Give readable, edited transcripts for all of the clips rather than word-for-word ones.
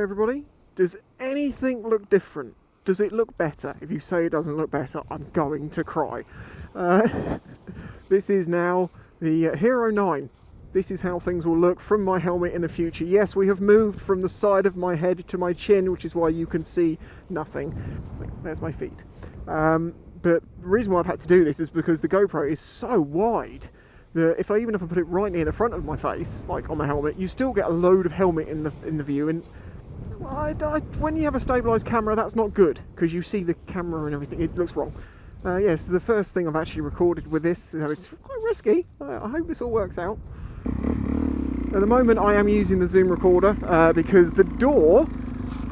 everybody. Does anything look different? Does it look better? If you say it doesn't look better, I'm going to cry. This is now the Hero 9. This is how things will look from my helmet in the future. Yes, we have moved from the side of my head to my chin, which is why you can see nothing. There's my feet. But the reason why I've had to do this is because the GoPro is so wide that even if I put it right near the front of my face, like on the helmet, you still get a load of helmet in the view. And when you have a stabilised camera, that's not good because you see the camera and everything. It looks wrong. Yes, the first thing I've actually recorded with this. It's quite risky. I hope this all works out. At the moment I am using the zoom recorder because the door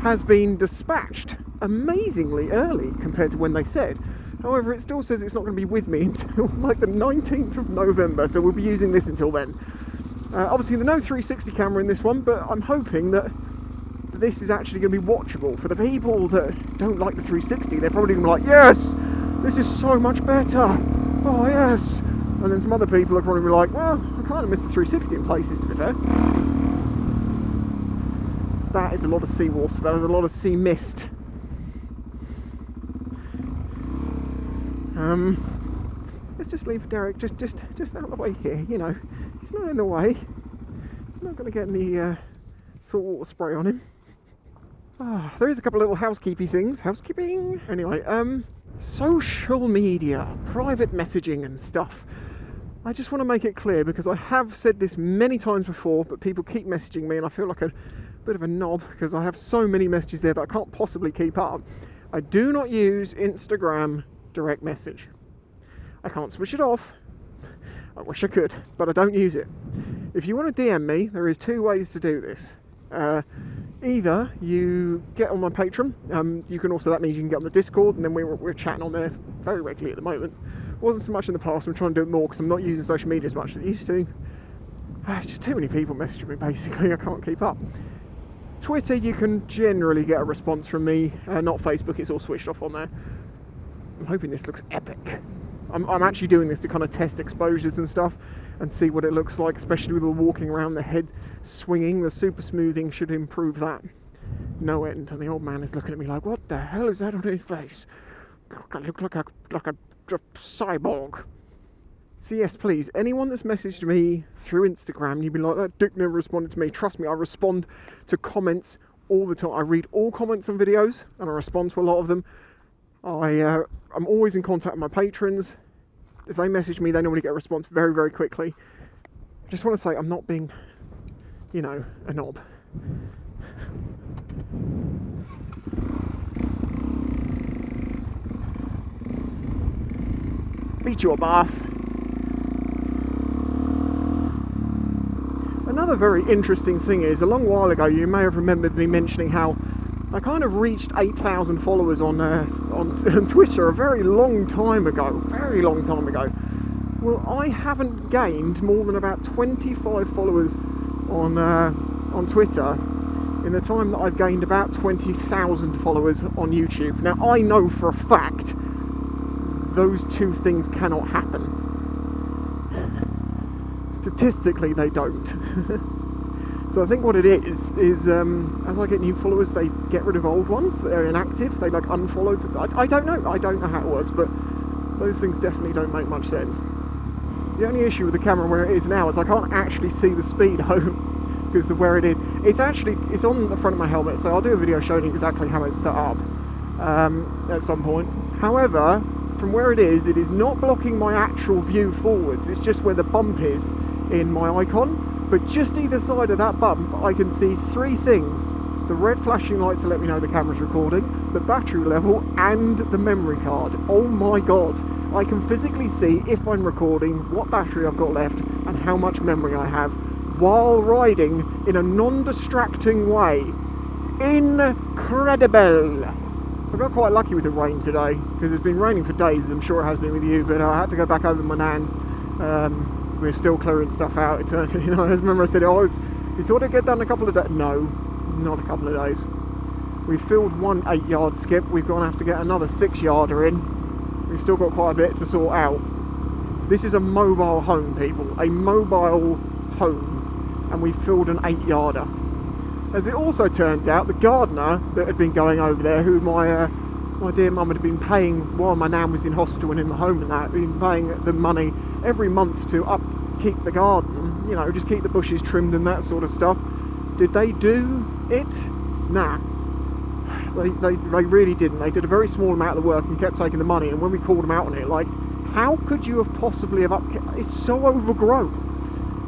has been dispatched amazingly early compared to when they said. However, it still says it's not going to be with me until like the 19th of November, so we'll be using this until then. Obviously no 360 camera in this one, but I'm hoping that this is actually going to be watchable. For the people that don't like the 360, they're probably going to be like, yes, this is so much better, oh yes. And then some other people are probably be like, well, I kind of miss the 360 in places, to be fair. That is a lot of seawater, that is a lot of sea mist. Let's just leave Derek just out of the way here, you know. He's not in the way. He's not going to get any saltwater spray on him. There is a couple of little housekeeping things. Housekeeping! Anyway, social media, private messaging and stuff. I just want to make it clear because I have said this many times before, but people keep messaging me and I feel like a bit of a knob because I have so many messages there that I can't possibly keep up. I do not use Instagram direct message. I can't switch it off. I wish I could, but I don't use it. If you want to DM me, there is two ways to do this. Either you get on my Patreon, you can also, that means you can get on the Discord, and then we're chatting on there very regularly at the moment. Wasn't so much in the past, I'm trying to do it more because I'm not using social media as much as I used to. It's just too many people messaging me basically, I can't keep up. Twitter, you can generally get a response from me, not Facebook, it's all switched off on there. I'm hoping this looks epic. I'm actually doing this to kind of test exposures and stuff and see what it looks like, especially with the walking around, the head swinging. The super smoothing should improve that no end. And the old man is looking at me like, what the hell is that on his face? I look like a cyborg. So yes, please, anyone that's messaged me through Instagram, you'd be like, that dick never responded to me. Trust me, I respond to comments all the time. I read all comments on videos and I respond to a lot of them. I'm always in contact with my patrons. If they message me, they normally get a response very, very quickly. I just want to say I'm not being, you know, a knob. Beat you a bath. Another very interesting thing is, a long while ago, you may have remembered me mentioning how I kind of reached 8,000 followers on Twitter a very long time ago. Well, I haven't gained more than about 25 followers on Twitter in the time that I've gained about 20,000 followers on YouTube. Now, I know for a fact those two things cannot happen. Statistically, they don't. So I think what it is as I get new followers, they get rid of old ones. They're inactive. They like unfollow. I don't know. I don't know how it works, but those things definitely don't make much sense. The only issue with the camera where it is now is I can't actually see the speed home because of where it is. It's on the front of my helmet, so I'll do a video showing exactly how it's set up at some point. However, from where it is not blocking my actual view forwards. It's just where the bump is in my icon. But just either side of that bump, I can see three things. The red flashing light to let me know the camera's recording, the battery level, and the memory card. Oh my god. I can physically see if I'm recording, what battery I've got left, and how much memory I have, while riding in a non-distracting way. Incredible! I got quite lucky with the rain today, because it's been raining for days, as I'm sure it has been with you, but I had to go back over my nan's. We're still clearing stuff out. It turned, you know, I remember I said, oh, you thought it'd get done in a couple of days? No, not a couple of days. We filled one 8-yard skip. We're going to have to get another 6-yarder in. We've still got quite a bit to sort out. This is a mobile home, people. A mobile home. And we filled an 8-yarder. As it also turns out, the gardener that had been going over there, who my dear mum had been paying while my nan was in hospital and in the home and that, been paying the money every month to upkeep the garden, you know, just keep the bushes trimmed and that sort of stuff. Did they do it? Nah. They really didn't. They did a very small amount of the work and kept taking the money, and when we called them out on it, like, how could you have possibly have upkept? It's so overgrown.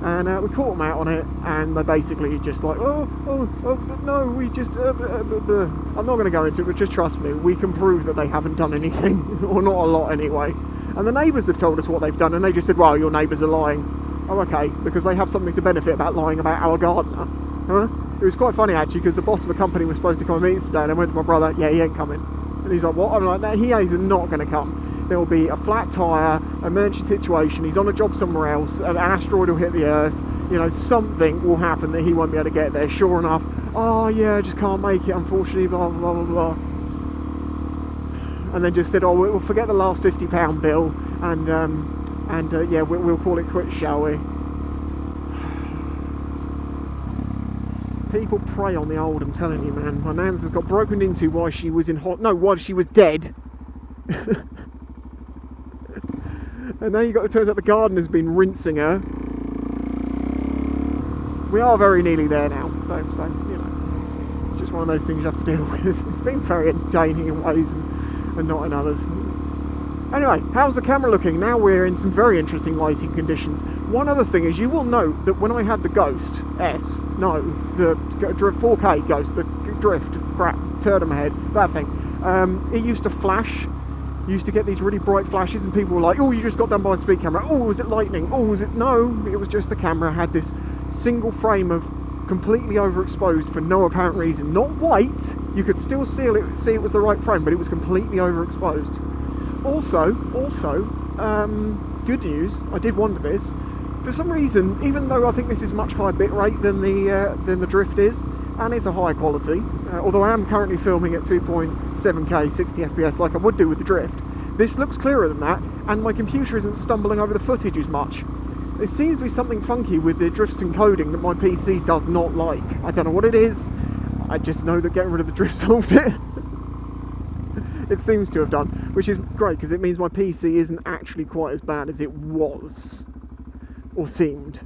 And we caught them out on it, and they basically just like, but no, we just, I'm not going to go into it, but just trust me, we can prove that they haven't done anything, or not a lot anyway. And the neighbours have told us what they've done, and they just said, well, your neighbours are lying. Oh, okay, because they have something to benefit about lying about our gardener. Huh? It was quite funny, actually, because the boss of the company was supposed to come and meet us today, and I went to my brother, yeah, he ain't coming. And he's like, what? I'm like, no, he is not going to come. There will be a flat tyre, emergency situation, he's on a job somewhere else, an asteroid will hit the Earth, you know, something will happen that he won't be able to get there. Sure enough, oh yeah, I just can't make it, unfortunately, blah, blah, blah, blah. And then just said, oh, we'll forget the last £50 bill, and yeah, we'll call it quits, shall we? People prey on the old, I'm telling you, man. My nan's has got broken into while she was while she was dead. And now it turns out the gardener's been rinsing her. We are very nearly there now, so you know, just one of those things you have to deal with. It's been very entertaining in ways and not in others. Anyway, how's the camera looking? Now we're in some very interesting lighting conditions. One other thing is, you will note that when I had the Ghost S, no, the 4K Ghost, the drift, crap, turd on my head, that thing, it used to flash. Used to get these really bright flashes, and people were like, oh, you just got done by a speed camera. Oh, was it lightning? Oh, was it? No, it was just the camera had this single frame of completely overexposed for no apparent reason. Not white, you could still see it was the right frame, but it was completely overexposed. Also, good news, I did wonder this, for some reason, even though I think this is much higher bit rate than the drift is, and it's a high quality, although I am currently filming at 2.7K 60 FPS like I would do with the drift, this looks clearer than that, and my computer isn't stumbling over the footage as much. There seems to be something funky with the drifts encoding that my PC does not like. I don't know what it is, I just know that getting rid of the drift solved it. It seems to have done, which is great, because it means my PC isn't actually quite as bad as it was, or seemed.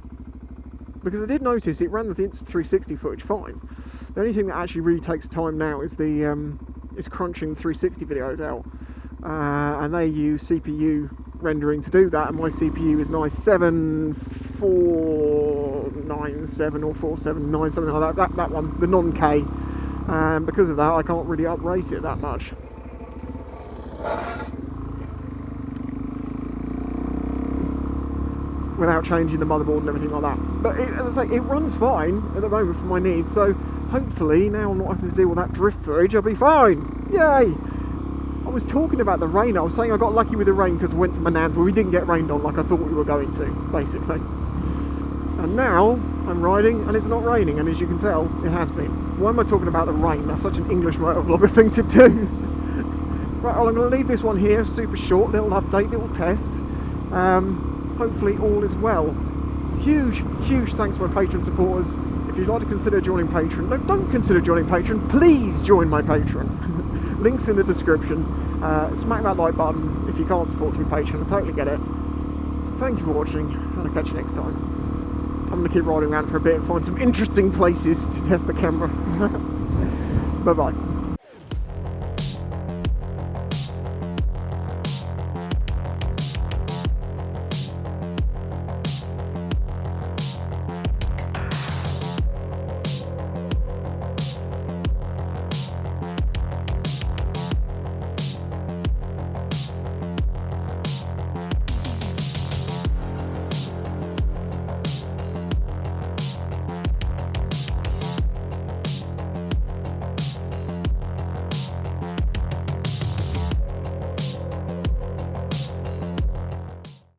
Because I did notice it ran the instant 360 footage fine. The only thing that actually really takes time now is is crunching 360 videos out, and they use CPU rendering to do that. And my CPU is an i7-4497 or 479, something like that. That one, the non-K. And because of that, I can't really uprate it that much. Without changing the motherboard and everything like that. But as I say, it runs fine at the moment for my needs, so hopefully now I'm not having to deal with that drift footage, I'll be fine! Yay! I was talking about the rain, I was saying I got lucky with the rain because I went to my nan's where we didn't get rained on like I thought we were going to, basically. And now I'm riding and it's not raining, and as you can tell, it has been. Why am I talking about the rain? That's such an English motovlogger thing to do. Right, well, I'm going to leave this one here, super short, little update, little test. Hopefully all is well. Huge thanks to my Patreon supporters. If you'd like to consider joining Patreon, no, don't consider joining Patreon, please join my Patreon. Links in the description. Smack that like button if you can't support through Patreon, I totally get it. Thank you for watching, and I'll catch you next time. I'm going to keep riding around for a bit and find some interesting places to test the camera. Bye bye.